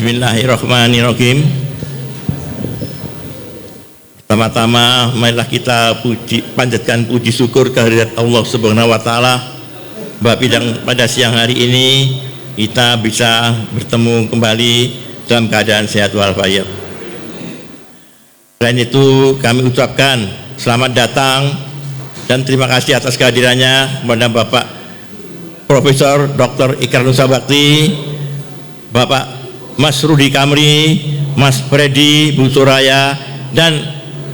Bismillahirrahmanirrahim. Pertama-tama marilah kita panjatkan puji syukur kehadirat Allah Subhanahu wa taala bahwa pada siang hari ini kita bisa bertemu kembali dalam keadaan sehat walafiat. Selain itu kami ucapkan selamat datang dan terima kasih atas kehadirannya kepada Bapak Profesor Dr. Ikrar Nusa Bakti, Bapak Mas Rudi Kamri, Mas Freddy, Bu Suraya, dan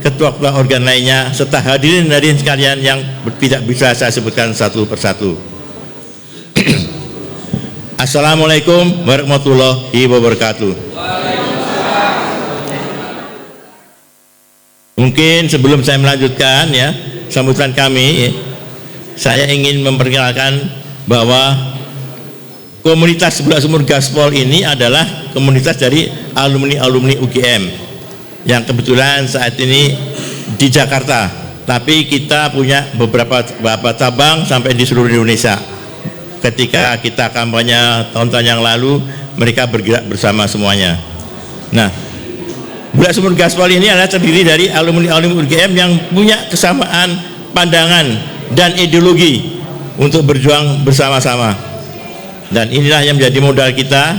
ketua-ketua organ lainnya, serta hadirin sekalian yang tidak bisa saya sebutkan satu persatu. Assalamualaikum warahmatullahi wabarakatuh. Mungkin sebelum saya melanjutkan ya sambutan kami, saya ingin memperkenalkan bahwa komunitas Sebelah Sumur Gaspol ini adalah komunitas dari alumni UGM yang kebetulan saat ini di Jakarta, tapi kita punya beberapa cabang sampai di seluruh Indonesia. Ketika kita kampanye tahun-tahun yang lalu, mereka bergerak bersama semuanya. Nah, Sebelah Sumur Gaspol ini adalah terdiri dari alumni UGM yang punya kesamaan pandangan dan ideologi untuk berjuang bersama-sama. Dan inilah yang menjadi modal kita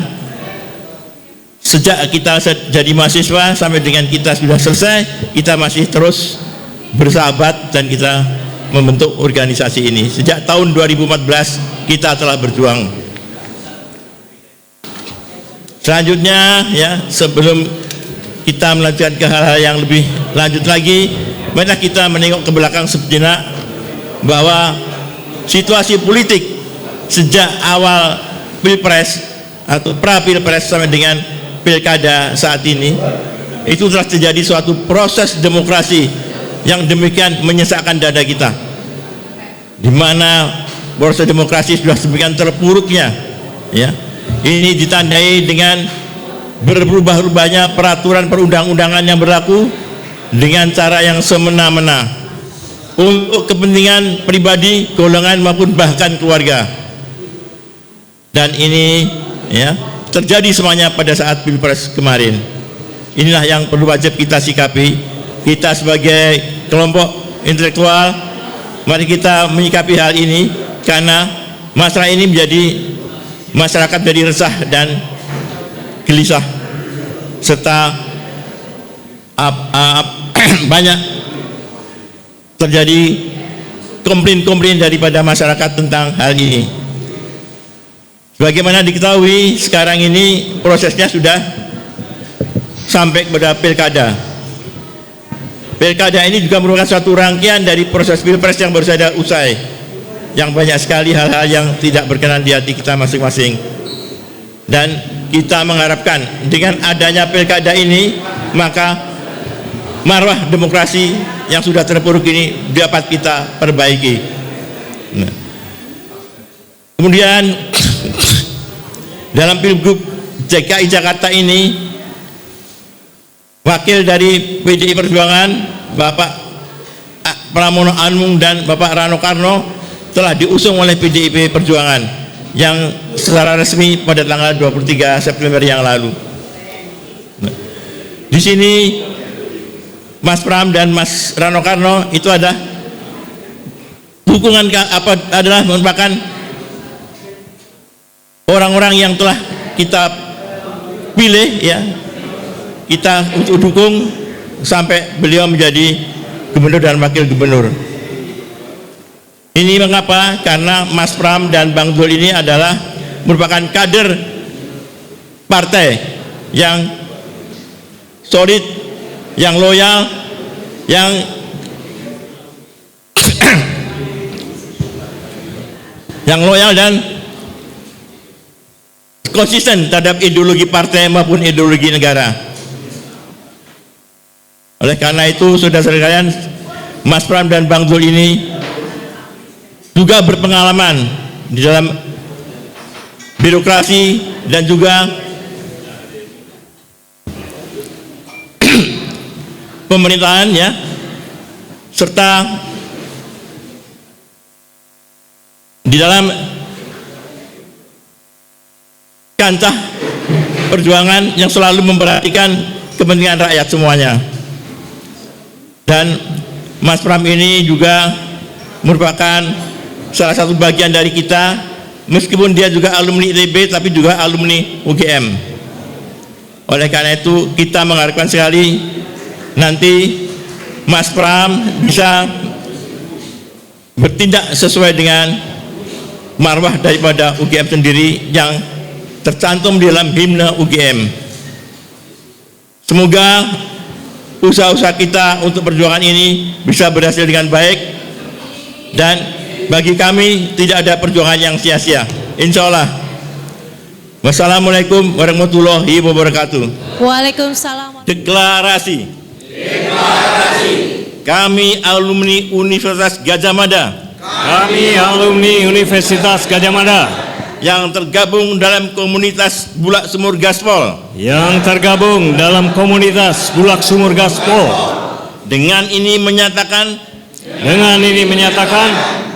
sejak kita jadi mahasiswa sampai dengan kita sudah selesai, kita masih terus bersahabat dan kita membentuk organisasi ini. Sejak tahun 2014 kita telah berjuang. Selanjutnya ya, sebelum kita melanjutkan ke hal-hal yang lebih lanjut lagi, marilah kita menengok ke belakang sejenak bahwa situasi politik sejak awal pilpres atau pra-pilpres sampai dengan pilkada saat ini itu telah terjadi suatu proses demokrasi yang demikian menyesakkan dada kita, di mana proses demokrasi sudah demikian terpuruknya ya. Ini ditandai dengan berubah-ubahnya peraturan perundang-undangan yang berlaku dengan cara yang semena-mena untuk kepentingan pribadi, golongan maupun bahkan keluarga. Dan ini ya terjadi semuanya pada saat pilpres kemarin. Inilah yang perlu wajib kita sikapi. Kita sebagai kelompok intelektual, mari kita menyikapi hal ini, karena masalah ini menjadi masyarakat jadi resah dan gelisah, serta banyak terjadi komplain-komplain daripada masyarakat tentang hal ini. Bagaimana diketahui sekarang ini prosesnya sudah sampai kepada pilkada. Pilkada ini juga merupakan suatu rangkaian dari proses pilpres yang baru saja usai, yang banyak sekali hal-hal yang tidak berkenan di hati kita masing-masing. Dan kita mengharapkan dengan adanya pilkada ini, maka marwah demokrasi yang sudah terpuruk ini dapat kita perbaiki. Nah, kemudian dalam Pilgub DKI Jakarta ini, wakil dari PDI Perjuangan Bapak Pramono Anung dan Bapak Rano Karno telah diusung oleh PDIP Perjuangan yang secara resmi pada tanggal 23 September yang lalu. Nah, di sini Mas Pram dan Mas Rano Karno itu ada dukungan adalah merupakan orang-orang yang telah kita pilih ya, kita untuk dukung sampai beliau menjadi gubernur dan wakil gubernur. Ini mengapa? Karena Mas Pram dan Bang Dul ini adalah merupakan kader partai yang solid, yang loyal, yang yang loyal dan konsisten terhadap ideologi partai maupun ideologi negara. Oleh karena itu, saudara-saudara sekalian, Mas Pram dan Bang Dul ini juga berpengalaman di dalam birokrasi dan juga pemerintahan ya, serta di dalam kancah Perjuangan yang selalu memperhatikan kepentingan rakyat semuanya. Dan Mas Pram ini juga merupakan salah satu bagian dari kita, meskipun dia juga alumni ITB tapi juga alumni UGM. Oleh karena itu kita mengharapkan sekali nanti Mas Pram bisa bertindak sesuai dengan marwah daripada UGM sendiri yang tercantum di dalam himne UGM. Semoga usaha-usaha kita untuk perjuangan ini bisa berhasil dengan baik, dan bagi kami tidak ada perjuangan yang sia-sia, insya Allah. Wassalamualaikum warahmatullahi wabarakatuh. Waalaikumsalam. Deklarasi. Kami alumni Universitas Gadjah Mada. Kami alumni Universitas Gadjah Mada Yang tergabung dalam komunitas Bulak Sumur Gaspol. yang tergabung dalam komunitas Bulak Sumur Gaspol. Dengan ini menyatakan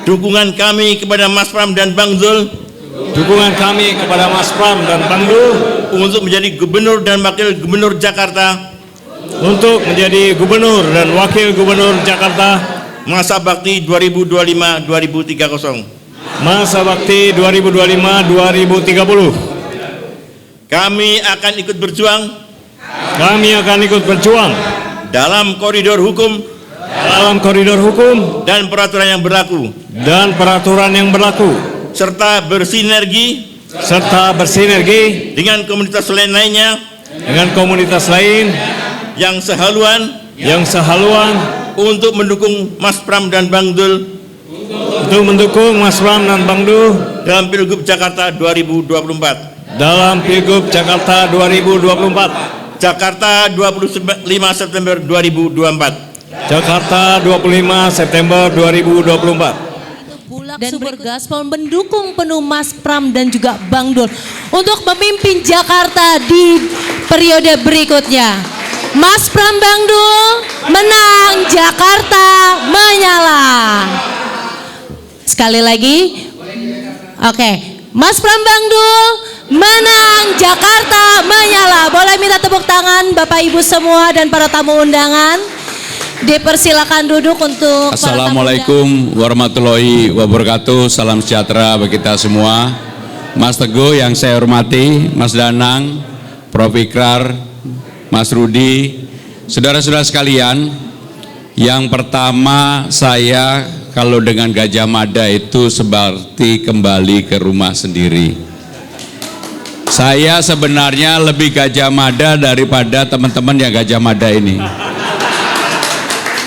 dukungan kami kepada Mas Pram dan Bang Zul untuk menjadi Gubernur dan Wakil Gubernur Jakarta masa bakti 2025-2030. Masa bakti 2025-2030. Kami akan ikut berjuang dalam koridor hukum dan peraturan yang berlaku, serta bersinergi dengan komunitas lain yang sehaluan untuk mendukung Mas Pram dan Bang Dul dalam Pilgub Jakarta 2024. Jakarta 25 September 2024. Bulak Sumur Gaspol mendukung penuh Mas Pram dan juga Bang Dul untuk memimpin Jakarta di periode berikutnya. Mas Pram, Bang Dul, menang, Jakarta menyala. Sekali lagi. Oke. Mas Pram, Bang Dul, menang, Jakarta menyala. Boleh minta tepuk tangan Bapak Ibu semua dan para tamu undangan. Dipersilakan duduk untuk Assalamualaikum warahmatullahi wabarakatuh. Salam sejahtera bagi kita semua. Mas Teguh yang saya hormati, Mas Danang, Prof. Ikrar, Mas Rudi, saudara-saudara sekalian. Yang pertama, saya kalau dengan Gadjah Mada itu seperti kembali ke rumah sendiri. Saya sebenarnya lebih Gadjah Mada daripada teman-teman yang Gadjah Mada ini.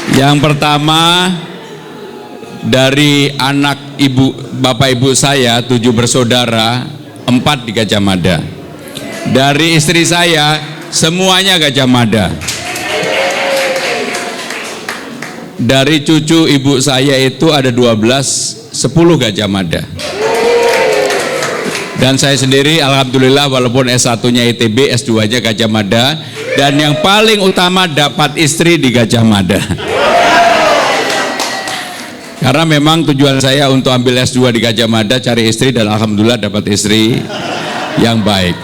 Yang pertama, dari anak bapak ibu saya 7 bersaudara, 4 di Gadjah Mada. Dari istri saya semuanya Gadjah Mada. Dari cucu ibu saya itu ada 12, 10 Gadjah Mada. Dan saya sendiri alhamdulillah walaupun S1-nya ITB, S2-nya Gadjah Mada, dan yang paling utama dapat istri di Gadjah Mada. Karena memang tujuan saya untuk ambil S2 di Gadjah Mada, cari istri, dan alhamdulillah dapat istri yang baik.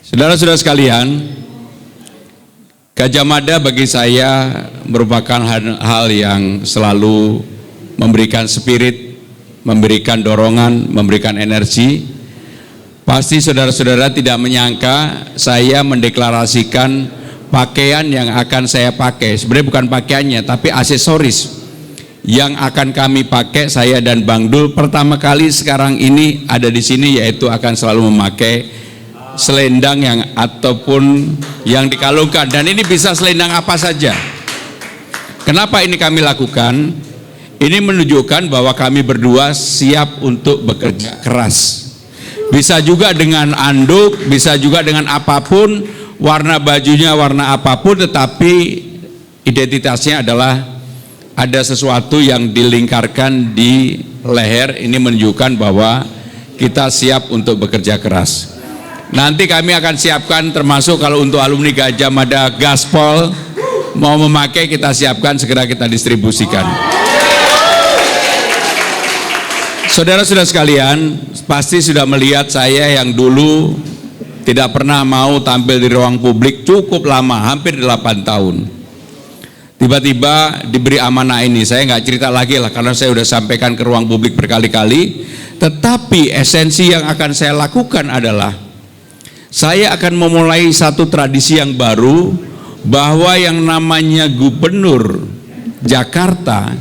Saudara-saudara sekalian, Gadjah Mada bagi saya merupakan hal yang selalu memberikan spirit, memberikan dorongan, memberikan energi. Pasti saudara-saudara tidak menyangka saya mendeklarasikan pakaian yang akan saya pakai. Sebenarnya bukan pakaiannya, tapi aksesoris yang akan kami pakai, saya dan Bang Dul pertama kali sekarang ini ada di sini, yaitu akan selalu memakai selendang yang ataupun yang dikalungkan, dan ini bisa selendang apa saja. Kenapa ini kami lakukan? Ini menunjukkan bahwa kami berdua siap untuk bekerja keras. Bisa juga dengan anduk, bisa juga dengan apapun, warna bajunya warna apapun, tetapi identitasnya adalah ada sesuatu yang dilingkarkan di leher. Ini menunjukkan bahwa kita siap untuk bekerja keras. Nanti kami akan siapkan, termasuk kalau untuk alumni Gadjah Mada Gaspol mau memakai, kita siapkan, segera kita distribusikan. Saudara-saudara sekalian, pasti sudah melihat saya yang dulu tidak pernah mau tampil di ruang publik cukup lama, hampir 8 tahun. Tiba-tiba diberi amanah ini, saya nggak cerita lagi lah karena saya sudah sampaikan ke ruang publik berkali-kali. Tetapi esensi yang akan saya lakukan adalah saya akan memulai satu tradisi yang baru, bahwa yang namanya gubernur Jakarta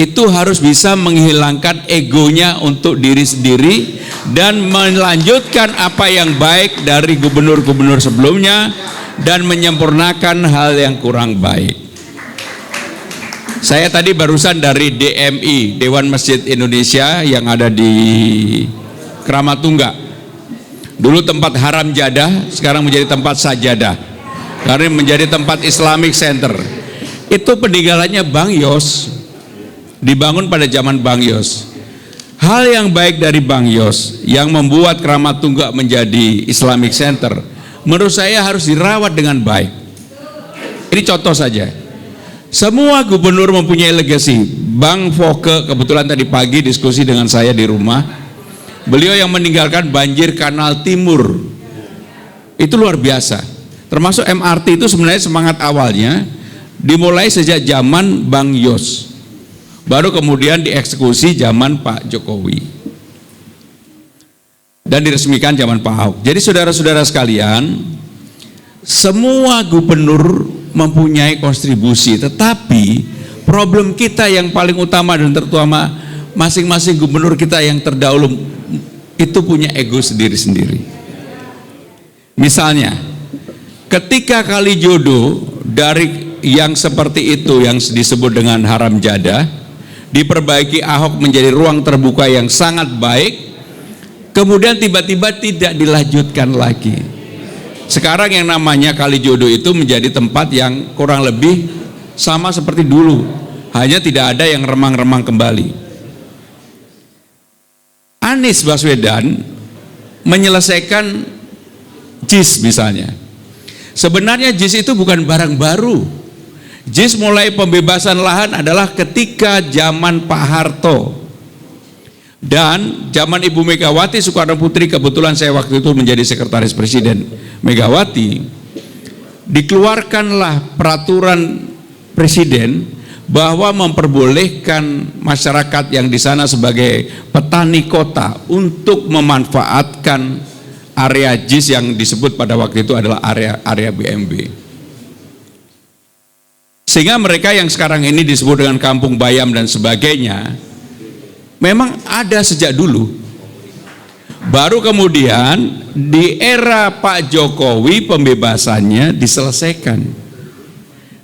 itu harus bisa menghilangkan egonya untuk diri sendiri dan melanjutkan apa yang baik dari gubernur-gubernur sebelumnya dan menyempurnakan hal yang kurang baik. Saya tadi barusan dari DMI, Dewan Masjid Indonesia yang ada di Kramat Tungga. Dulu tempat haram jadah, sekarang menjadi tempat sajadah. Karena menjadi tempat Islamic Center. Itu peninggalannya Bang Yos. Dibangun pada zaman Bang Yos. Hal yang baik dari Bang Yos yang membuat Kramat Tungga menjadi Islamic Center, menurut saya harus dirawat dengan baik. Ini contoh saja. Semua gubernur mempunyai legasi. Bang Foke kebetulan tadi pagi diskusi dengan saya di rumah. Beliau yang meninggalkan banjir Kanal Timur. Itu luar biasa. Termasuk MRT itu sebenarnya semangat awalnya dimulai sejak zaman Bang Yos. Baru kemudian dieksekusi zaman Pak Jokowi. Dan diresmikan zaman Pak Ahok. Jadi saudara-saudara sekalian, semua gubernur mempunyai kontribusi, tetapi problem kita yang paling utama dan terutama masing-masing gubernur kita yang terdahulu itu punya ego sendiri-sendiri. Misalnya, ketika Kalijodo dari yang seperti itu yang disebut dengan haram jadah diperbaiki Ahok menjadi ruang terbuka yang sangat baik, kemudian tiba-tiba tidak dilanjutkan lagi. Sekarang yang namanya Kalijodo itu menjadi tempat yang kurang lebih sama seperti dulu, hanya tidak ada yang remang-remang kembali. Anies Baswedan menyelesaikan JIS misalnya. Sebenarnya JIS itu bukan barang baru. JIS mulai pembebasan lahan adalah ketika zaman Pak Harto dan zaman Ibu Megawati Soekarno Putri. Kebetulan saya waktu itu menjadi sekretaris Presiden Megawati. Dikeluarkanlah peraturan Presiden bahwa memperbolehkan masyarakat yang di sana sebagai petani kota untuk memanfaatkan area JIS yang disebut pada waktu itu adalah area BMB. Sehingga mereka yang sekarang ini disebut dengan kampung bayam dan sebagainya memang ada sejak dulu. Baru kemudian di era Pak Jokowi pembebasannya diselesaikan.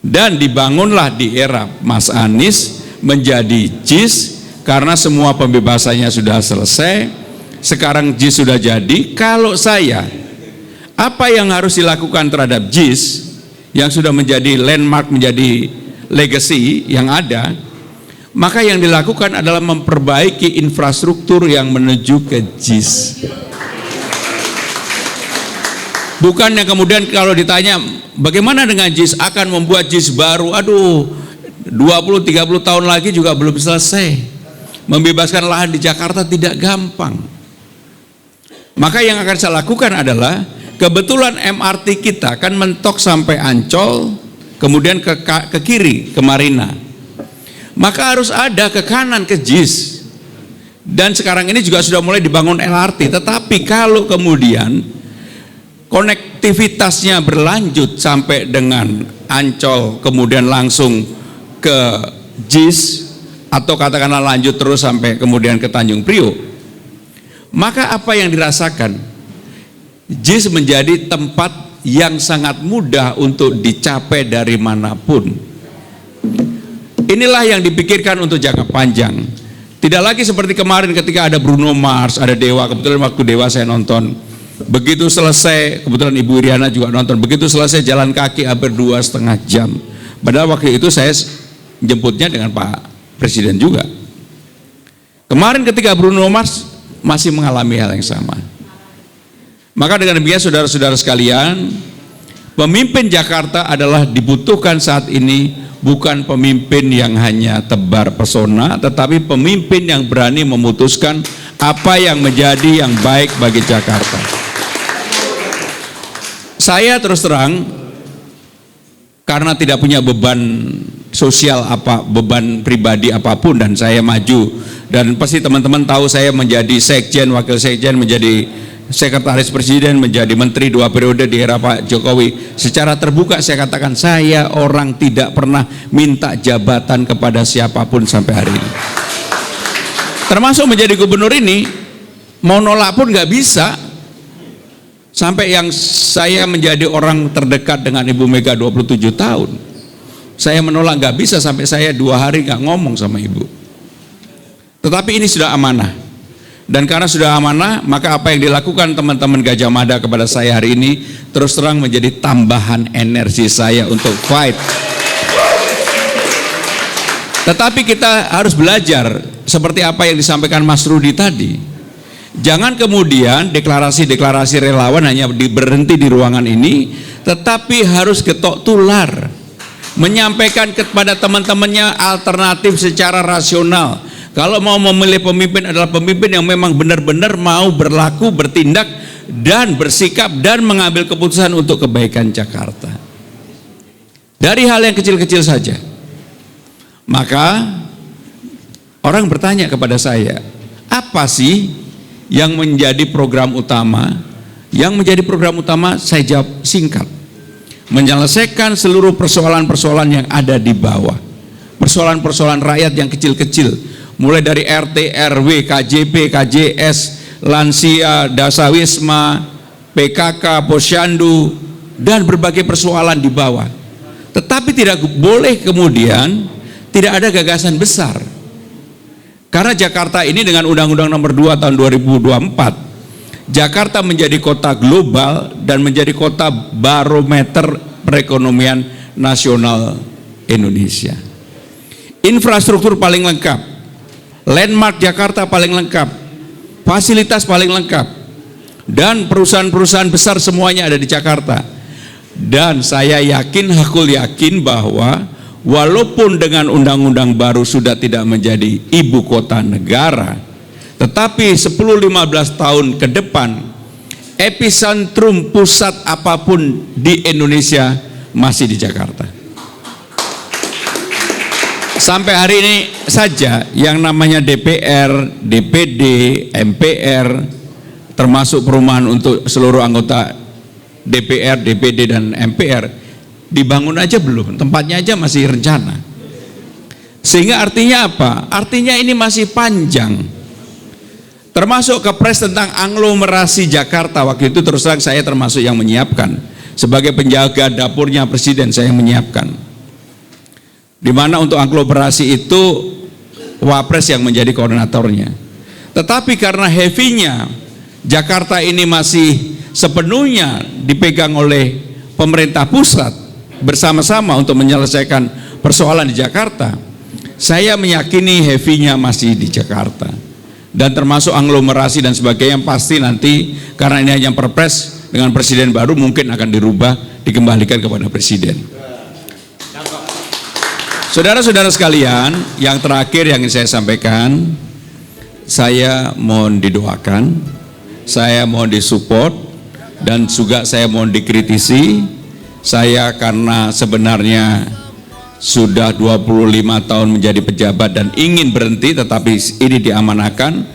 Dan dibangunlah di era Mas Anies menjadi JIS karena semua pembebasannya sudah selesai. Sekarang JIS sudah jadi. Kalau saya, apa yang harus dilakukan terhadap JIS yang sudah menjadi landmark, menjadi legacy yang ada, maka yang dilakukan adalah memperbaiki infrastruktur yang menuju ke JIS. Bukannya kemudian kalau ditanya bagaimana dengan JIS, akan membuat JIS baru, aduh 20-30 tahun lagi juga belum selesai. Membebaskan lahan di Jakarta tidak gampang. Maka yang akan saya lakukan adalah, kebetulan MRT kita kan mentok sampai Ancol, kemudian ke kiri ke Marina. Maka harus ada ke kanan ke JIS. Dan sekarang ini juga sudah mulai dibangun LRT. Tetapi kalau kemudian konektivitasnya berlanjut sampai dengan Ancol, kemudian langsung ke JIS, atau katakanlah lanjut terus sampai kemudian ke Tanjung Priok, maka apa yang dirasakan? JIS menjadi tempat yang sangat mudah untuk dicapai dari manapun. Inilah yang dipikirkan untuk jangka panjang. Tidak lagi seperti kemarin ketika ada Bruno Mars, ada Dewa. Kebetulan waktu Dewa saya nonton. Begitu selesai, kebetulan Ibu Iriana juga nonton. Begitu selesai jalan kaki hampir 2,5 jam. Padahal waktu itu saya jemputnya dengan Pak Presiden juga. Kemarin ketika Bruno Mars masih mengalami hal yang sama. Maka dengan demikian saudara-saudara sekalian, pemimpin Jakarta adalah dibutuhkan saat ini bukan pemimpin yang hanya tebar pesona, tetapi pemimpin yang berani memutuskan apa yang menjadi yang baik bagi Jakarta. Saya terus terang karena tidak punya beban sosial beban pribadi apapun, dan saya maju, dan pasti teman-teman tahu saya menjadi sekjen, wakil sekjen, menjadi sekretaris presiden, menjadi menteri 2 periode di era Pak Jokowi. Secara terbuka saya katakan, saya orang tidak pernah minta jabatan kepada siapapun sampai hari ini. Termasuk menjadi gubernur ini, mau nolak pun nggak bisa. Sampai yang saya menjadi orang terdekat dengan Ibu Mega 27 tahun, saya menolak nggak bisa, sampai saya 2 hari nggak ngomong sama Ibu. Tetapi ini sudah amanah, dan karena sudah amanah, maka apa yang dilakukan teman-teman Gajah Mada kepada saya hari ini terus terang menjadi tambahan energi saya untuk fight. Tetapi kita harus belajar seperti apa yang disampaikan Mas Rudi tadi. Jangan kemudian deklarasi-deklarasi relawan hanya berhenti di ruangan ini, tetapi harus getok tular, menyampaikan kepada teman-temannya alternatif secara rasional. Kalau mau memilih pemimpin adalah pemimpin yang memang benar-benar mau berlaku, bertindak, dan bersikap, dan mengambil keputusan untuk kebaikan Jakarta. Dari hal yang kecil-kecil saja. Maka orang bertanya kepada saya, apa sih yang menjadi program utama? Yang menjadi program utama saya jawab singkat, menyelesaikan seluruh persoalan-persoalan yang ada di bawah, persoalan-persoalan rakyat yang kecil-kecil, mulai dari RT, RW, KJP, KJS, lansia, dasawisma, PKK, posyandu, dan berbagai persoalan di bawah. Tetapi tidak boleh kemudian tidak ada gagasan besar. Karena Jakarta ini dengan Undang-Undang Nomor 2 tahun 2024, Jakarta menjadi kota global dan menjadi kota barometer perekonomian nasional Indonesia. Infrastruktur paling lengkap, landmark Jakarta paling lengkap, fasilitas paling lengkap, dan perusahaan-perusahaan besar semuanya ada di Jakarta. Dan saya yakin, hakul yakin bahwa walaupun dengan undang-undang baru sudah tidak menjadi ibu kota negara, tetapi 10-15 tahun ke depan epicentrum pusat apapun di Indonesia masih di Jakarta. Sampai hari ini saja yang namanya DPR, DPD, MPR, termasuk perumahan untuk seluruh anggota DPR, DPD, dan MPR dibangun aja belum, tempatnya aja masih rencana. Sehingga artinya apa? Artinya ini masih panjang. Termasuk kepres tentang aglomerasi Jakarta, waktu itu terus terang saya termasuk yang menyiapkan. Sebagai penjaga dapurnya Presiden, saya yang menyiapkan. Dimana untuk aglomerasi itu Wapres yang menjadi koordinatornya. Tetapi karena heavy-nya Jakarta ini masih sepenuhnya dipegang oleh pemerintah pusat bersama-sama untuk menyelesaikan persoalan di Jakarta, saya meyakini heavy-nya masih di Jakarta, dan termasuk aglomerasi dan sebagainya pasti nanti karena ini hanya perpres dengan presiden baru mungkin akan dirubah, dikembalikan kepada presiden. Saudara-saudara sekalian, yang terakhir yang ingin saya sampaikan, saya mohon didoakan, saya mohon disupport, dan juga saya mohon dikritisi. Saya karena sebenarnya sudah 25 tahun menjadi pejabat dan ingin berhenti, tetapi ini diamanahkan.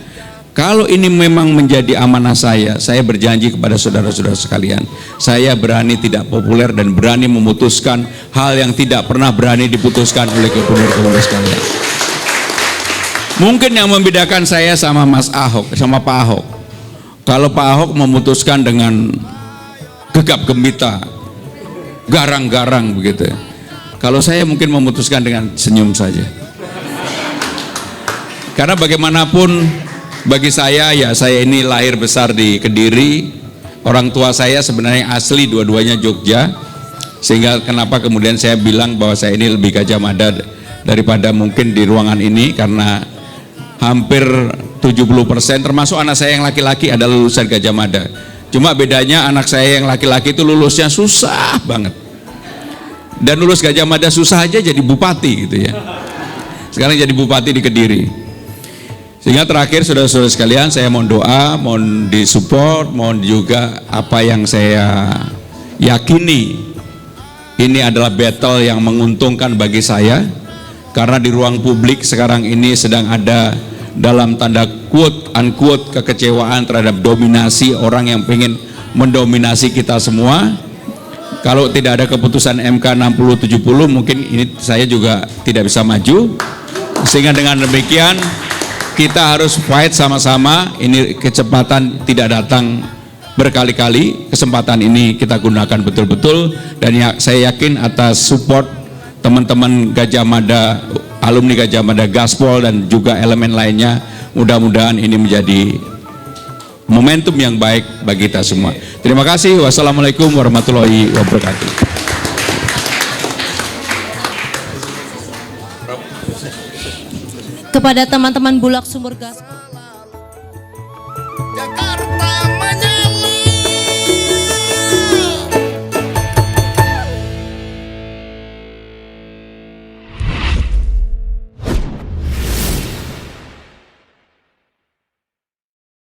Kalau ini memang menjadi amanah saya berjanji kepada saudara-saudara sekalian, saya berani tidak populer dan berani memutuskan hal yang tidak pernah berani diputuskan oleh gubernur-gubernur sekalian. Mungkin yang membedakan saya sama Mas Ahok, sama Pak Ahok, kalau Pak Ahok memutuskan dengan gegap gempita, garang-garang begitu. Kalau saya mungkin memutuskan dengan senyum saja. Karena bagaimanapun bagi saya, ya saya ini lahir besar di Kediri. Orang tua saya sebenarnya asli dua-duanya Jogja. Sehingga kenapa kemudian saya bilang bahwa saya ini lebih Gajah Mada daripada mungkin di ruangan ini, karena hampir 70% termasuk anak saya yang laki-laki adalah lulusan Gajah Mada. Cuma bedanya anak saya yang laki-laki itu lulusnya susah banget. Dan lulus Gajah Mada susah aja jadi bupati gitu ya. Sekarang jadi bupati di Kediri. Sehingga terakhir saudara-saudara sekalian, saya mohon doa, mohon disupport, mohon juga apa yang saya yakini ini adalah battle yang menguntungkan bagi saya, karena di ruang publik sekarang ini sedang ada dalam tanda quote unquote kekecewaan terhadap dominasi orang yang pengen mendominasi kita semua. Kalau tidak ada keputusan MK 60-70 mungkin ini saya juga tidak bisa maju, sehingga dengan demikian kita harus fight sama-sama. Ini kecepatan tidak datang berkali-kali, kesempatan ini kita gunakan betul-betul, dan saya yakin atas support teman-teman Gajah Mada, alumni Gajah Mada Gaspol dan juga elemen lainnya, mudah-mudahan ini menjadi momentum yang baik bagi kita semua. Terima kasih. Wassalamualaikum warahmatullahi wabarakatuh. Kepada teman-teman Bulak Sumber Gaspol.